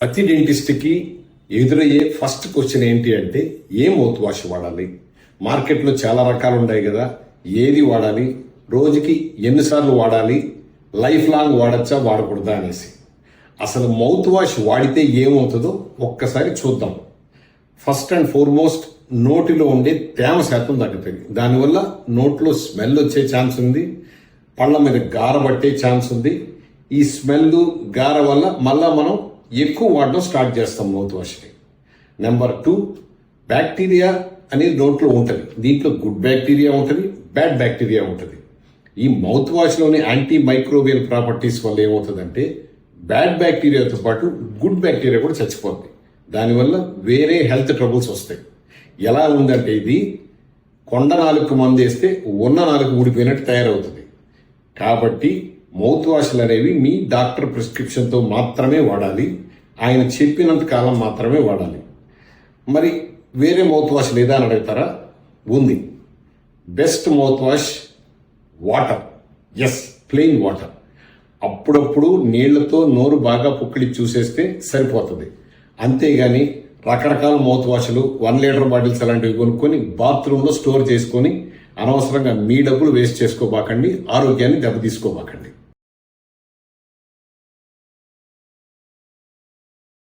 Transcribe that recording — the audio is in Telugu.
ప్రతి డెంటిస్ట్కి ఎదురయ్యే ఫస్ట్ క్వశ్చన్ ఏంటి అంటే ఏ మౌత్ వాష్ వాడాలి. మార్కెట్లో చాలా రకాలు ఉన్నాయి కదా, ఏది వాడాలి, రోజుకి ఎన్నిసార్లు వాడాలి, లైఫ్ లాంగ్ వాడచ్చా వాడకూడదా అనేసి. అసలు మౌత్ వాష్ వాడితే ఏమవుతుందో ఒక్కసారి చూద్దాం. ఫస్ట్ అండ్ ఫార్మోస్ట్ నోటిలో ఉండే తేమ శాతం తగ్గుతుంది. దానివల్ల నోట్లో స్మెల్ వచ్చే ఛాన్స్ ఉంది, పళ్ళ మీద గార పట్టే ఛాన్స్ ఉంది. ఈ స్మెల్ గార వల్ల మళ్ళా మనం ఎక్కువ వాడడం స్టార్ట్ చేస్తాం మౌత్ వాష్ని. నెంబర్ 2, బ్యాక్టీరియా అనేది నోట్లో ఉంటుంది. దీంట్లో గుడ్ బ్యాక్టీరియా ఉంటుంది, బ్యాడ్ బ్యాక్టీరియా ఉంటుంది. ఈ మౌత్ వాష్లోని యాంటీ మైక్రోబియల్ ప్రాపర్టీస్ వల్ల ఏమవుతుందంటే బ్యాడ్ బ్యాక్టీరియాతో పాటు గుడ్ బ్యాక్టీరియా కూడా చచ్చిపోతుంది. దానివల్ల వేరే హెల్త్ ట్రబుల్స్ వస్తాయి. ఎలా ఉందంటే ఇది కొండ నాలుగు మందు వేస్తే ఉన్న నాలుగు ఊడిపోయినట్టు తయారవుతుంది. కాబట్టి మౌత్ వాష్లు అనేవి మీ డాక్టర్ ప్రిస్క్రిప్షన్తో మాత్రమే వాడాలి. ఆయన చెప్పినంత కాలం మాత్రమే వాడాలి. మరి వేరే మౌత్ వాష్ లేదా అని అడుగుతారా? ఉంది. Best mouth wash water. Yes, plain water. అప్పుడప్పుడు నీళ్లతో నోరు బాగా పుక్కిలి చూసేస్తే సరిపోతుంది. అంతేగాని రకరకాల మౌత్ వాష్లు 1 లీటర్ బాటిల్స్ అలాంటివి కొనుక్కొని బాత్రూంలో స్టోర్ చేసుకొని అనవసరంగా మీ డబ్బులు వేస్ట్ చేసుకోబాకండి, ఆరోగ్యాన్ని దెబ్బతీసుకోబాకండి.